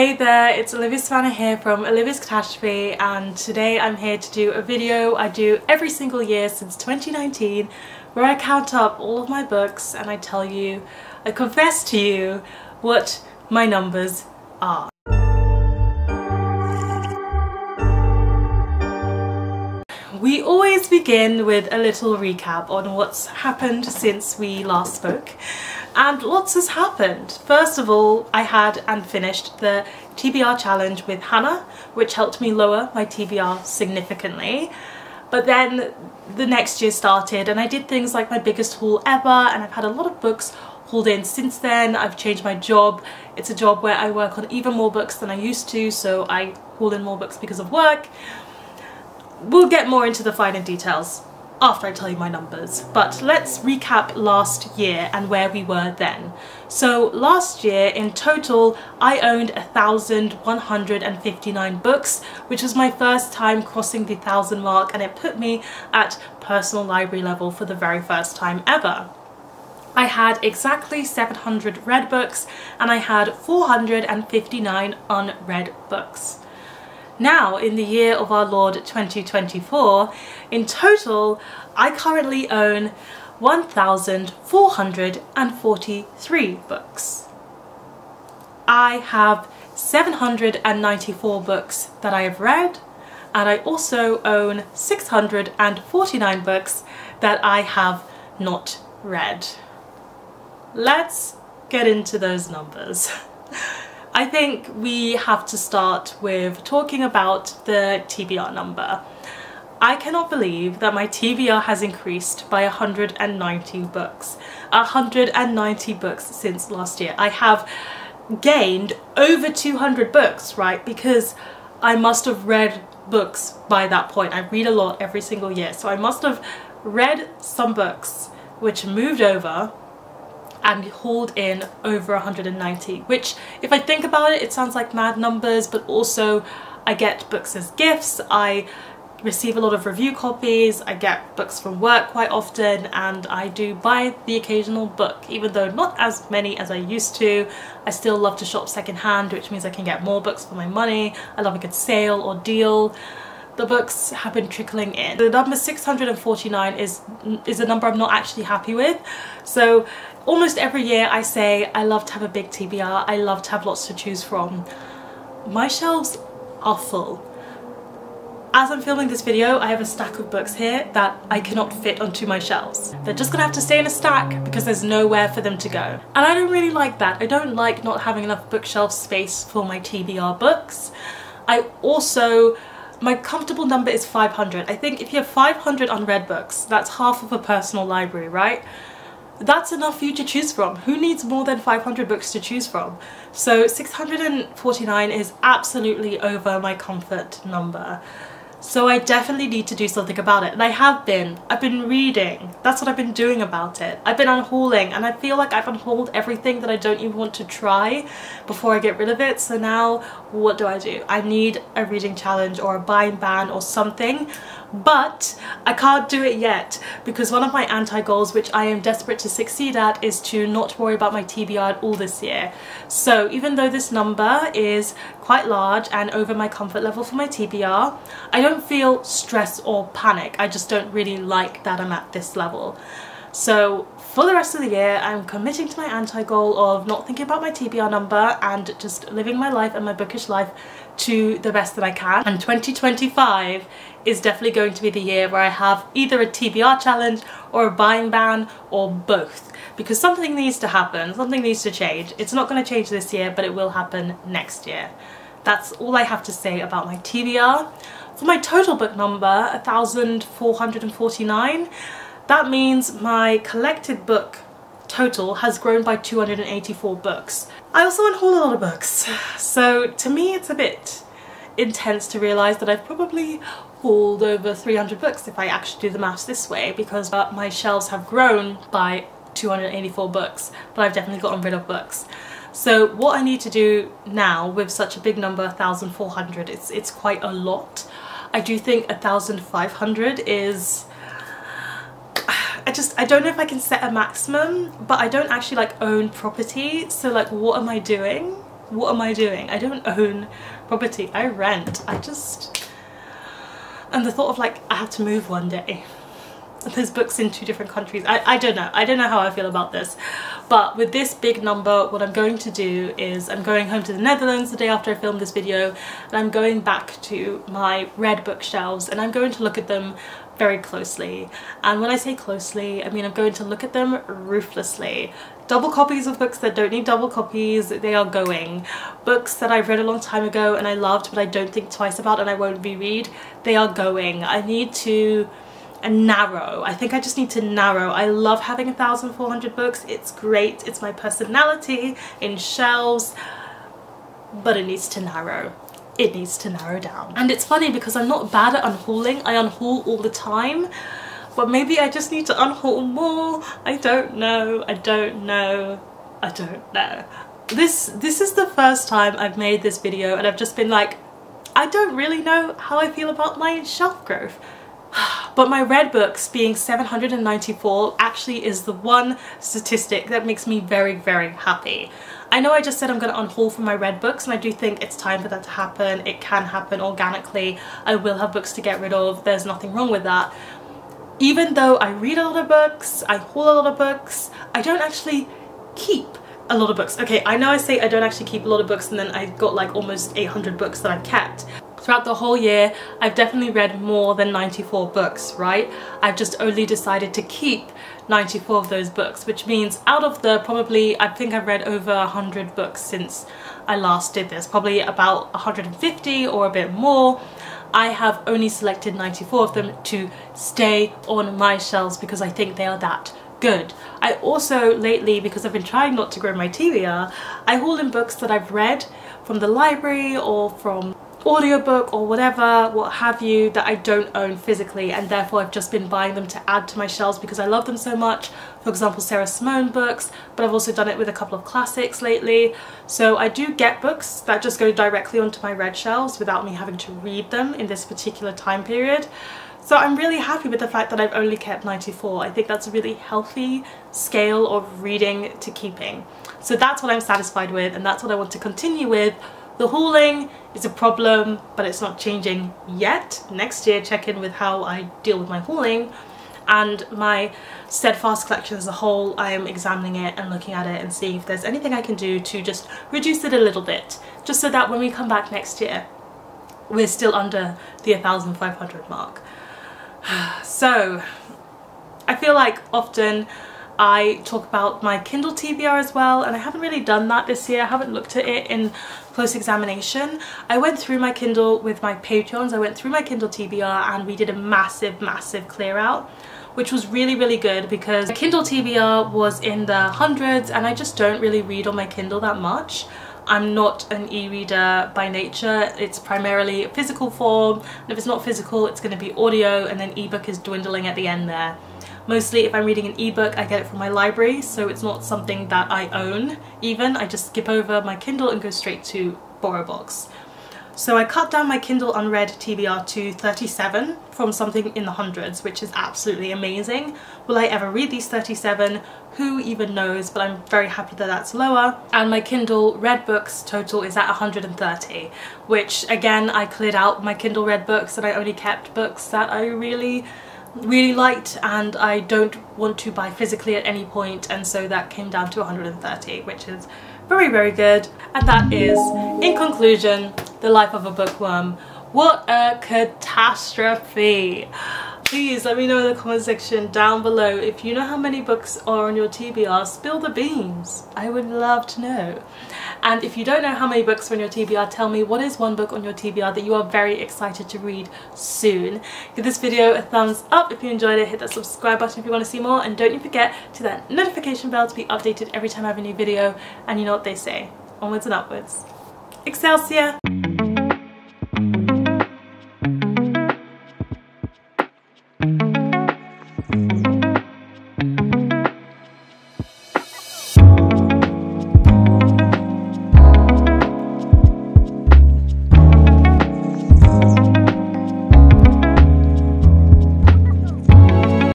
Hey there, it's Olivia-Savannah here from Olivia's Catastrophe, and today I'm here to do a video I do every single year since 2019 where I count up all of my books and I tell you, I confess to you what my numbers are. We always begin with a little recap on what's happened since we last spoke, and lots has happened. First of all, I had and finished the TBR challenge with Hannah, which helped me lower my TBR significantly. But then the next year started and I did things like my biggest haul ever, and I've had a lot of books hauled in since then. I've changed my job. It's a job where I work on even more books than I used to, so I haul in more books because of work. We'll get more into the finer details after I tell you my numbers, but let's recap last year and where we were then. So last year in total I owned 1,159 books, which was my first time crossing the 1,000 mark, and it put me at personal library level for the very first time ever. I had exactly 700 read books and I had 459 unread books. Now, in the year of our Lord 2024, in total, I currently own 1,443 books. I have 794 books that I have read, and I also own 649 books that I have not read. Let's get into those numbers. I think we have to start with talking about the TBR number. I cannot believe that my TBR has increased by 190 books. 190 books since last year. I have gained over 200 books, right? Because I must have read books by that point. I read a lot every single year, so I must have read some books which moved over and hauled in over 190, which, if I think about it, it sounds like mad numbers, but also I get books as gifts, I receive a lot of review copies, I get books from work quite often, and I do buy the occasional book, even though not as many as I used to. I still love to shop secondhand, which means I can get more books for my money. I love a good sale or deal. The books have been trickling in. The number 649 is a number I'm not actually happy with. So almost every year I say I love to have a big TBR, I love to have lots to choose from. My shelves are full. As I'm filming this video, I have a stack of books here that I cannot fit onto my shelves. They're just gonna have to stay in a stack because there's nowhere for them to go. And I don't really like that. I don't like not having enough bookshelf space for my TBR books. My comfortable number is 500. I think if you have 500 unread books, that's half of a personal library, right? That's enough for you to choose from. Who needs more than 500 books to choose from? So 649 is absolutely over my comfort number. So I definitely need to do something about it, and I have been. I've been reading. That's what I've been doing about it. I've been unhauling, and I feel like I've unhauled everything that I don't even want to try before I get rid of it. So now what do? I need a reading challenge or a buying ban or something, but I can't do it yet because one of my anti-goals, which I am desperate to succeed at, is to not worry about my TBR at all this year. So even though this number is quite large and over my comfort level for my TBR, I don't feel stress or panic. I just don't really like that I'm at this level. So for the rest of the year, I'm committing to my anti-goal of not thinking about my TBR number and just living my life and my bookish life to the best that I can. And 2025 is definitely going to be the year where I have either a TBR challenge or a buying ban or both, because something needs to happen, something needs to change. It's not going to change this year, but it will happen next year. That's all I have to say about my TBR. For my total book number, 1,449, that means my collected book total has grown by 284 books. I also unhaul a lot of books, so to me it's a bit intense to realise that I've probably hauled over 300 books if I actually do the maths this way, because my shelves have grown by 284 books, but I've definitely gotten rid of books. So what I need to do now with such a big number, 1,400, it's quite a lot. I do think 1,500 is... I don't know if I can set a maximum, but I don't actually like own property, so like what am I doing? what am I doing? I don't own property, I rent. And the thought of like, I have to move one day. There's books in 2 different countries. I don't know how I feel about this. But with this big number, what I'm going to do is I'm going home to the Netherlands the day after I film this video, and I'm going back to my red bookshelves and I'm going to look at them very closely. And when I say closely, I mean I'm going to look at them ruthlessly. Double copies of books that don't need double copies, they are going. Books that I've read a long time ago and I loved but I don't think twice about and I won't reread, they are going. I need to narrow. I think I just need to narrow. I love having 1,400 books. It's great. It's my personality in shelves, but it needs to narrow. It needs to narrow down. And it's funny because I'm not bad at unhauling. I unhaul all the time, but maybe I just need to unhaul more. I don't know. I don't know. I don't know. This is the first time I've made this video and I've just been like, I don't really know how I feel about my shelf growth. But my red books being 794 actually is the one statistic that makes me very, very happy. I know I just said I'm going to unhaul from my red books, and I do think it's time for that to happen. It can happen organically. I will have books to get rid of. There's nothing wrong with that. Even though I read a lot of books, I haul a lot of books, I don't actually keep a lot of books. Okay, I know I say I don't actually keep a lot of books and then I've got like almost 800 books that I've kept. Throughout the whole year, I've definitely read more than 94 books, right? I've just only decided to keep 94 of those books, which means out of the probably, I think I've read over 100 books since I last did this, probably about 150 or a bit more. I have only selected 94 of them to stay on my shelves because I think they are that good. I also lately, because I've been trying not to grow my TBR, I haul in books that I've read from the library or from audiobook or whatever, what have you, that I don't own physically, and therefore I've just been buying them to add to my shelves because I love them so much. For example, Sarah Simone books, but I've also done it with a couple of classics lately. So I do get books that just go directly onto my red shelves without me having to read them in this particular time period. So I'm really happy with the fact that I've only kept 94. I think that's a really healthy scale of reading to keeping. So that's what I'm satisfied with, and that's what I want to continue with. The hauling is a problem, but it's not changing yet. Next year, check in with how I deal with my hauling. And my Steadfast collection as a whole, I am examining it and looking at it and seeing if there's anything I can do to just reduce it a little bit, just so that when we come back next year, we're still under the 1,500 mark. So I feel like often I talk about my Kindle TBR as well, and I haven't really done that this year. I haven't looked at it in close examination. I went through my Kindle with my Patreons, I went through my Kindle TBR, and we did a massive clear out, which was really, really good because my Kindle TBR was in the hundreds and I just don't really read on my Kindle that much. I'm not an e-reader by nature. It's primarily physical form, and if it's not physical, it's going to be audio, and then ebook is dwindling at the end there. Mostly if I'm reading an ebook, I get it from my library, so it's not something that I own even. I just skip over my Kindle and go straight to BorrowBox. So I cut down my Kindle unread TBR to 37 from something in the hundreds, which is absolutely amazing. Will I ever read these 37? Who even knows, but I'm very happy that that's lower. And my Kindle read books total is at 130, which again, I cleared out my Kindle read books and I only kept books that I really liked and I don't want to buy physically at any point, and so that came down to 130, which is very, very good. And that is, in conclusion, the life of a bookworm. What a catastrophe! Please let me know in the comment section down below if you know how many books are on your TBR. Spill the beans. I would love to know. And if you don't know how many books are on your TBR, tell me what is one book on your TBR that you are very excited to read soon. Give this video a thumbs up if you enjoyed it, hit that subscribe button if you want to see more, and don't you forget to that notification bell to be updated every time I have a new video. And you know what they say, onwards and upwards. Excelsior!